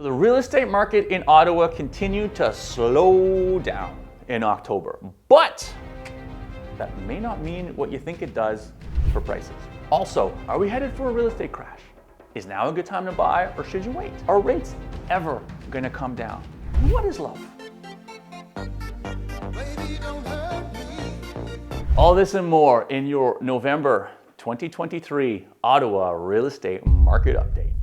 The real estate market in Ottawa continued to slow down in October, but that may not mean what you think it does for prices. Also, are we headed for a real estate crash? Is now a good time to buy, or should you wait? Are rates ever gonna come down? What is love? All this and more in your November 2023 Ottawa Real Estate Market Update.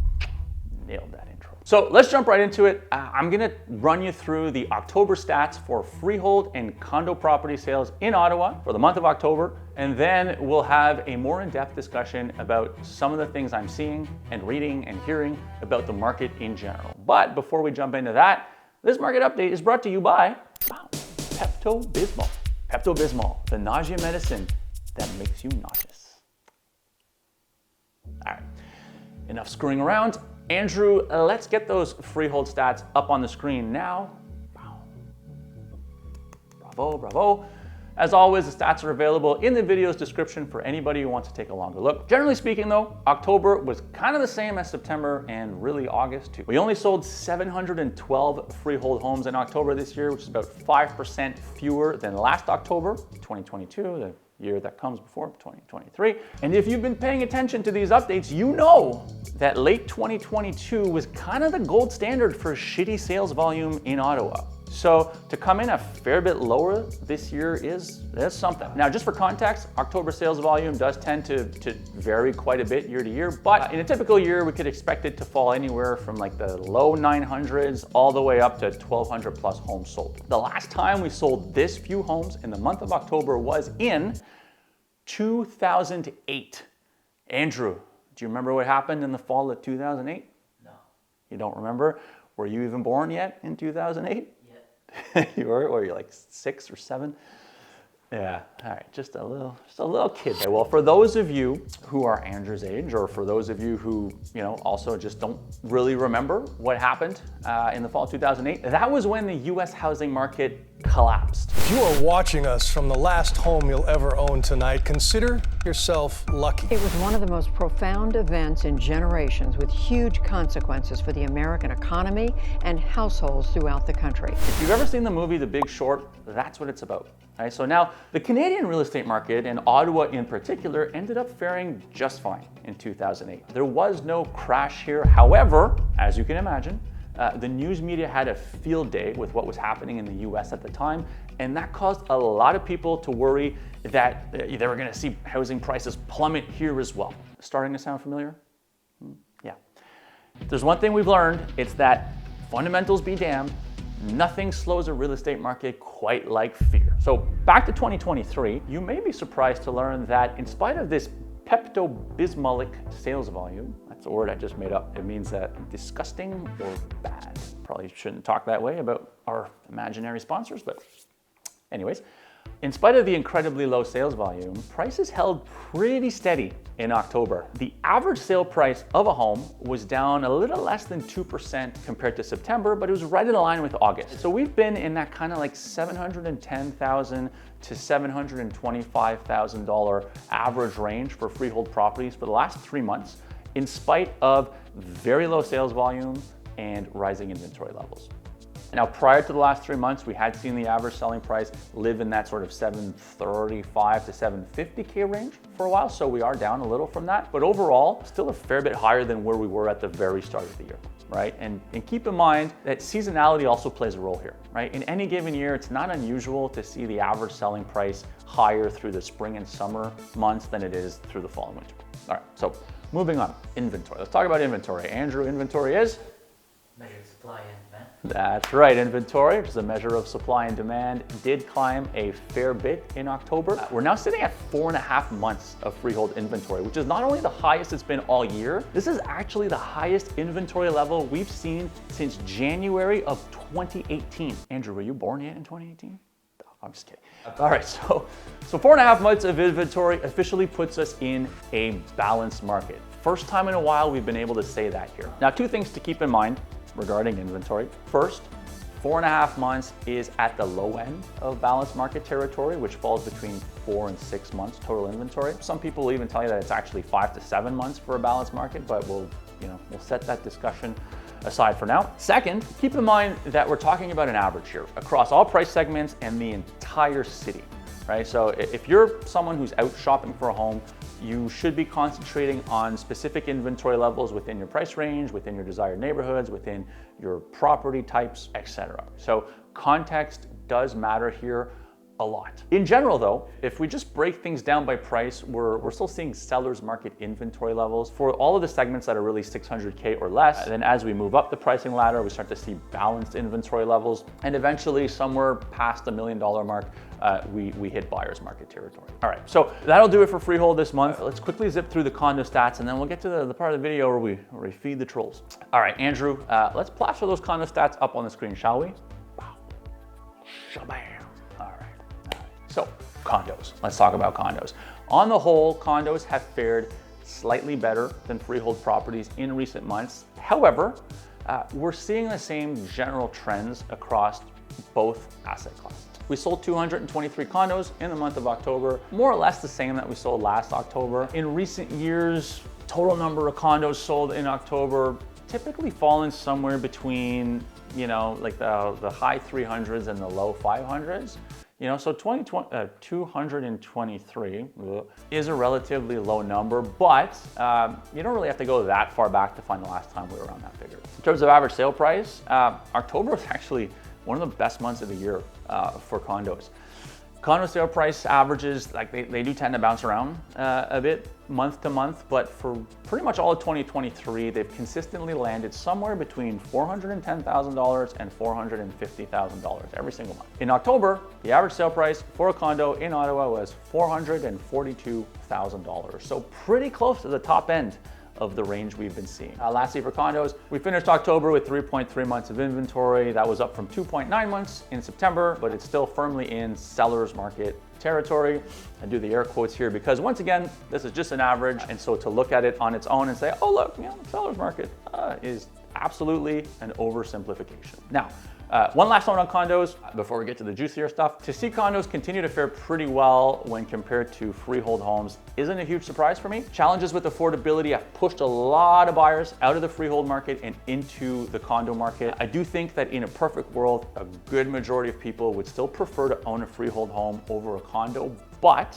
Nailed that intro. So let's jump right into it. I'm gonna run you through the October stats for freehold and condo property sales in Ottawa for the month of October, and then we'll have a more in-depth discussion about some of the things I'm seeing and reading and hearing about the market in general. But before we jump into that, this market update is brought to you by Pepto-Bismol. Pepto-Bismol, the nausea medicine that makes you nauseous. All right, enough screwing around. Andrew, let's get those freehold stats up on the screen now. Wow. Bravo, bravo. As always, the stats are available in the video's description for anybody who wants to take a longer look. Generally speaking though, October was kind of the same as September and really August too. We only sold 712 freehold homes in October this year, which is about 5% fewer than last October, 2022, the year that comes before 2023. And if you've been paying attention to these updates, you know that late 2022 was kind of the gold standard for shitty sales volume in Ottawa. So to come in a fair bit lower this year is something. Now, just for context, October sales volume does tend to vary quite a bit year to year, but in a typical year, we could expect it to fall anywhere from like the low 900s all the way up to 1,200 plus homes sold. The last time we sold this few homes in the month of October was in 2008. Andrew, do you remember what happened in the fall of 2008? No. You don't remember? Were you even born yet in 2008? You were, or you're like 6 or 7? Yeah, all right, just a little kid there. Well, for those of you who are Andrew's age, or for those of you who, also just don't really remember what happened in the fall of 2008, that was when the US housing market collapsed. If you are watching us from the last home you'll ever own tonight, consider yourself lucky. It was one of the most profound events in generations, with huge consequences for the American economy and households throughout the country. If you've ever seen the movie The Big Short, that's what it's about. Right, so now, the Canadian real estate market, and Ottawa in particular, ended up faring just fine in 2008. There was no crash here. However, as you can imagine, the news media had a field day with what was happening in the US at the time, and that caused a lot of people to worry that they were going to see housing prices plummet here as well. Starting to sound familiar? Yeah. If there's one thing we've learned, it's that fundamentals be damned, nothing slows a real estate market quite like fear. So back to 2023, you may be surprised to learn that in spite of this Pepto-Bismolic sales volume, that's a word I just made up, it means disgusting or bad. Probably shouldn't talk that way about our imaginary sponsors, but anyways, in spite of the incredibly low sales volume, prices held pretty steady in October. The average sale price of a home was down a little less than 2% compared to September, but it was right in line with August. So we've been in that kind of like $710,000 to $725,000 average range for freehold properties for the last 3 months, in spite of very low sales volume and rising inventory levels. Now, prior to the last 3 months, we had seen the average selling price live in that sort of $735,000 to $750,000 range for a while, so we are down a little from that. But overall, still a fair bit higher than where we were at the very start of the year, right? And keep in mind that seasonality also plays a role here, right? In any given year, it's not unusual to see the average selling price higher through the spring and summer months than it is through the fall and winter. All right, so moving on, inventory. Let's talk about inventory. Andrew, inventory is? Measure of supply and demand. That's right, inventory, which is a measure of supply and demand, did climb a fair bit in October. We're now sitting at 4.5 months of freehold inventory, which is not only the highest it's been all year, this is actually the highest inventory level we've seen since January of 2018. Andrew, were you born yet in 2018? I'm just kidding. All right, so 4.5 months of inventory officially puts us in a balanced market. First time in a while we've been able to say that here. Now, 2 things to keep in mind regarding inventory. First, 4.5 months is at the low end of balanced market territory, which falls between 4 and 6 months total inventory. Some people will even tell you that it's actually 5 to 7 months for a balanced market, but we'll set that discussion aside for now. Second, keep in mind that we're talking about an average here across all price segments and the entire city, right? So if you're someone who's out shopping for a home, you should be concentrating on specific inventory levels within your price range, within your desired neighborhoods, within your property types, etc. So context does matter here a lot. In general though, if we just break things down by price, we're still seeing sellers market inventory levels for all of the segments that are really 600K or less. And then as we move up the pricing ladder, we start to see balanced inventory levels. And eventually somewhere past the $1 million mark, we hit buyer's market territory. All right, so that'll do it for Freehold this month. Let's quickly zip through the condo stats and then we'll get to the part of the video where we feed the trolls. All right, Andrew, let's plaster those condo stats up on the screen, shall we? Wow. Shabam. So, condos. Let's talk about condos. On the whole, condos have fared slightly better than freehold properties in recent months. However, we're seeing the same general trends across both asset classes. We sold 223 condos in the month of October, more or less the same that we sold last October. In recent years, total number of condos sold in October typically fallen somewhere between, like the high 300s and the low 500s. So 223 is a relatively low number, but you don't really have to go that far back to find the last time we were around that figure. In terms of average sale price, October was actually one of the best months of the year for condos. Condo sale price averages, like they do tend to bounce around a bit month to month, but for pretty much all of 2023, they've consistently landed somewhere between $410,000 and $450,000 every single month. In October, the average sale price for a condo in Ottawa was $442,000, so pretty close to the top end of the range we've been seeing. Lastly, for condos, we finished October with 3.3 months of inventory. That was up from 2.9 months in September, but it's still firmly in seller's market territory. I do the air quotes here because once again, this is just an average. And so to look at it on its own and say, oh look, seller's market is absolutely an oversimplification. Now, one last note on condos before we get to the juicier stuff. To see condos continue to fare pretty well when compared to freehold homes isn't a huge surprise for me. Challenges with affordability have pushed a lot of buyers out of the freehold market and into the condo market. I do think that in a perfect world, a good majority of people would still prefer to own a freehold home over a condo, but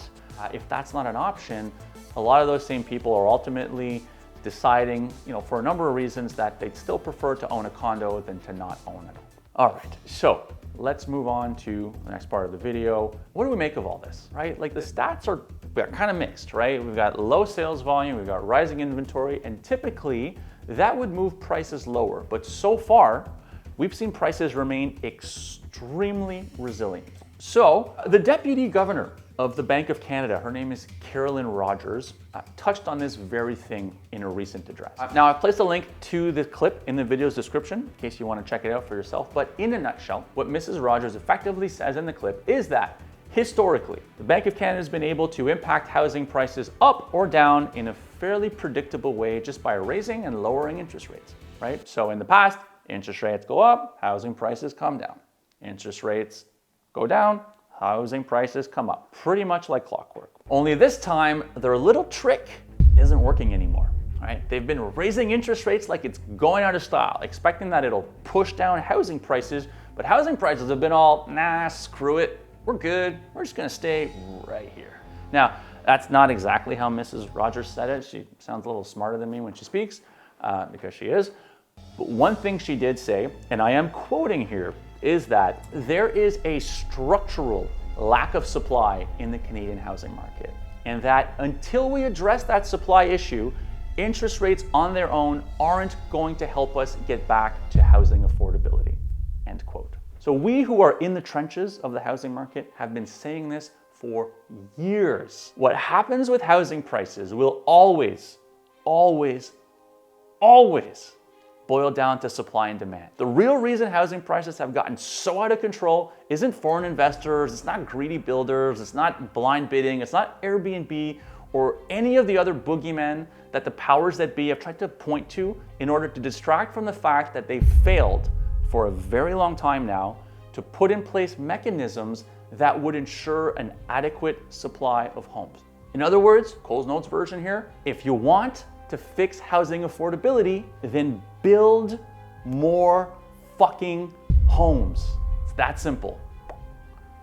if that's not an option, a lot of those same people are ultimately deciding, for a number of reasons that they'd still prefer to own a condo than to not own it. All right, so let's move on to the next part of the video. What do we make of all this, right? Like the stats are kind of mixed, right? We've got low sales volume, we've got rising inventory, and typically that would move prices lower. But so far, we've seen prices remain extremely resilient. So the Deputy Governor of the Bank of Canada, her name is Carolyn Rogers, touched on this very thing in a recent address. Now I've placed a link to the clip in the video's description in case you want to check it out for yourself, but in a nutshell, what Mrs. Rogers effectively says in the clip is that historically, the Bank of Canada has been able to impact housing prices up or down in a fairly predictable way just by raising and lowering interest rates, right? So in the past, interest rates go up, housing prices come down. Interest rates go down, housing prices come up, pretty much like clockwork. Only this time, their little trick isn't working anymore, right? They've been raising interest rates like it's going out of style, expecting that it'll push down housing prices, but housing prices have been all, nah, screw it, we're good, we're just gonna stay right here. Now, that's not exactly how Mrs. Rogers said it. She sounds a little smarter than me when she speaks, because she is. But one thing she did say, and I am quoting here, is that there is a structural lack of supply in the Canadian housing market, and that until we address that supply issue, interest rates on their own aren't going to help us get back to housing affordability, end quote. So we who are in the trenches of the housing market have been saying this for years. What happens with housing prices will always, always, always boil down to supply and demand. The real reason housing prices have gotten so out of control isn't foreign investors, it's not greedy builders, it's not blind bidding, it's not Airbnb or any of the other boogeymen that the powers that be have tried to point to in order to distract from the fact that they've failed for a very long time now to put in place mechanisms that would ensure an adequate supply of homes. In other words, Coles Notes version here, if you want to fix housing affordability, then build more fucking homes. It's that simple,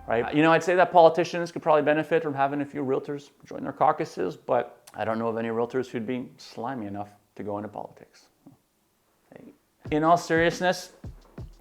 right? You know, I'd say that politicians could probably benefit from having a few realtors join their caucuses, but I don't know of any realtors who'd be slimy enough to go into politics. In all seriousness,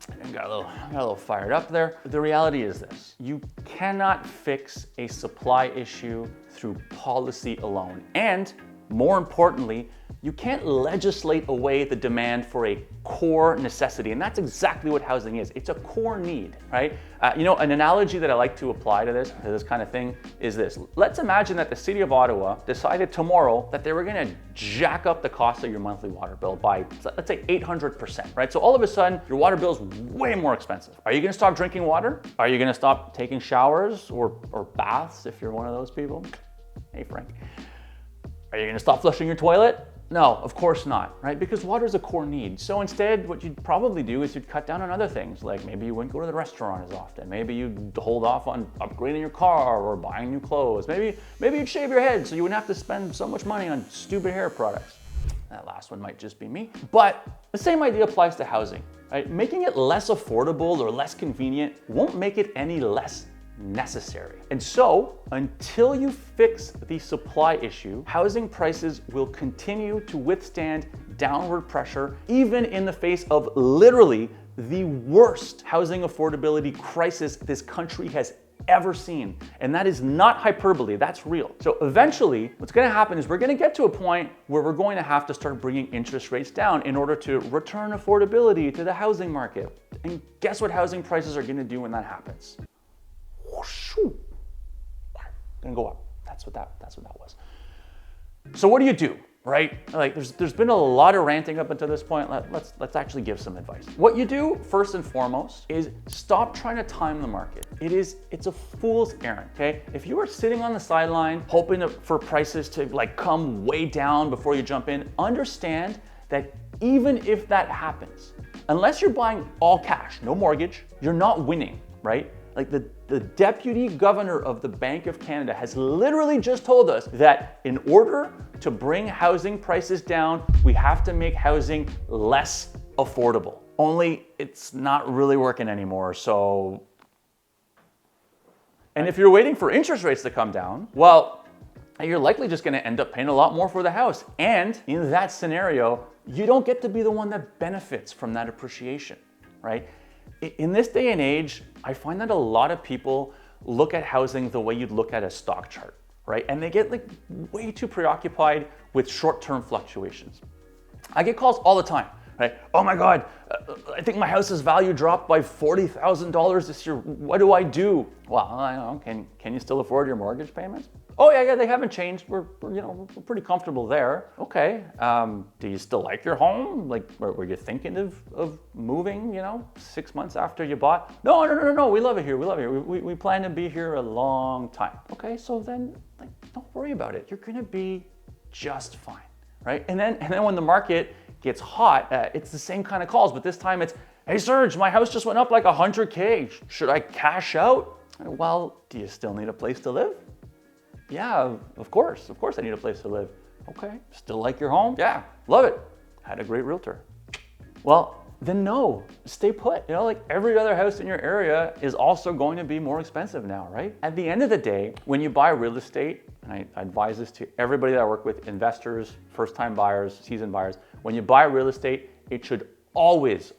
I got a little fired up there. The reality is this: you cannot fix a supply issue through policy alone. And more importantly, you can't legislate away the demand for a core necessity. And that's exactly what housing is. It's a core need, right? You know, an analogy that I like to apply to this kind of thing is this. Let's imagine that the city of Ottawa decided tomorrow that they were gonna jack up the cost of your monthly water bill by, let's say, 800%, right? So all of a sudden, your water bill is way more expensive. Are you gonna stop drinking water? Are you gonna stop taking showers or baths if you're one of those people? Hey, Frank. Are you gonna stop flushing your toilet? No, of course not, right? Because water is a core need. So instead, what you'd probably do is you'd cut down on other things, like maybe you wouldn't go to the restaurant as often. Maybe you'd hold off on upgrading your car or buying new clothes. Maybe you'd shave your head so you wouldn't have to spend so much money on stupid hair products. That last one might just be me. But the same idea applies to housing, right? Making it less affordable or less convenient won't make it any less necessary. And so, until you fix the supply issue, housing prices will continue to withstand downward pressure, even in the face of literally the worst housing affordability crisis this country has ever seen. And that is not hyperbole, that's real. So eventually, what's gonna happen is we're gonna get to a point where we're going to have to start bringing interest rates down in order to return affordability to the housing market. And guess what housing prices are gonna do when that happens? Gonna go up. That's what that was. So what do? Right? Like there's been a lot of ranting up until this point. Let's actually give some advice. What you do first and foremost is stop trying to time the market. It's a fool's errand, okay? If you are sitting on the sideline hoping for prices to like come way down before you jump in, understand that even if that happens, unless you're buying all cash, no mortgage, you're not winning, right? Like the deputy governor of the Bank of Canada has literally just told us that in order to bring housing prices down, we have to make housing less affordable. Only it's not really working anymore, so. And if you're waiting for interest rates to come down, well, you're likely just gonna end up paying a lot more for the house. And in that scenario, you don't get to be the one that benefits from that appreciation, right? In this day and age, I find that a lot of people look at housing the way you'd look at a stock chart, right? And they get like way too preoccupied with short-term fluctuations. I get calls all the time, right? Oh my God, I think my house's value dropped by $40,000 this year. What do I do? Well, I don't know. Can you still afford your mortgage payments? Oh yeah, they haven't changed. We're pretty comfortable there. Okay. Do you still like your home? Like, were you thinking of moving? 6 months after you bought? No. We love it here. We plan to be here a long time. Okay, so then don't worry about it. You're gonna be just fine, right? And then when the market gets hot, it's the same kind of calls, but this time it's, hey Serge, my house just went up like $100K. Should I cash out? Well, do you still need a place to live? Yeah, of course I need a place to live. Okay, still like your home? Yeah, love it. Had a great realtor. Well, then no, stay put. Like every other house in your area is also going to be more expensive now, right? At the end of the day, when you buy real estate, and I advise this to everybody that I work with, investors, first-time buyers, seasoned buyers, when you buy real estate, it should always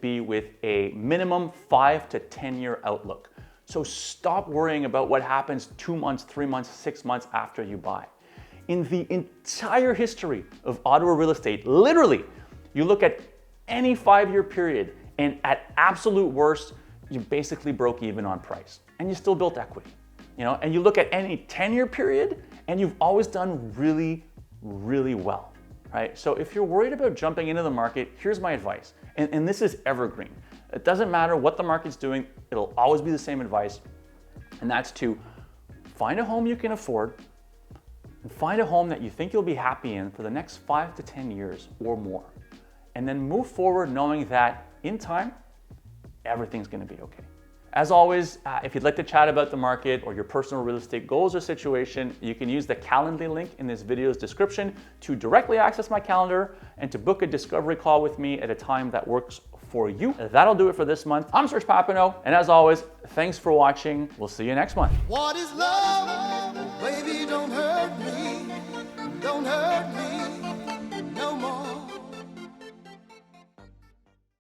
be with a minimum 5 to 10 year outlook. So stop worrying about what happens 2 months, 3 months, 6 months after you buy. In the entire history of Ottawa real estate, literally, you look at any 5-year period, and at absolute worst, you basically broke even on price, and you still built equity. And you look at any 10-year period, and you've always done really, really well, right? So if you're worried about jumping into the market, here's my advice, and this is evergreen. It doesn't matter what the market's doing, it'll always be the same advice, and that's to find a home you can afford, and find a home that you think you'll be happy in for the next 5 to 10 years or more. And then move forward knowing that in time, everything's gonna be okay. As always, if you'd like to chat about the market or your personal real estate goals or situation, you can use the Calendly link in this video's description to directly access my calendar and to book a discovery call with me at a time that works for you. That'll do it for this month. I'm Serge Papineau, and as always, thanks for watching. We'll see you next month. What is love?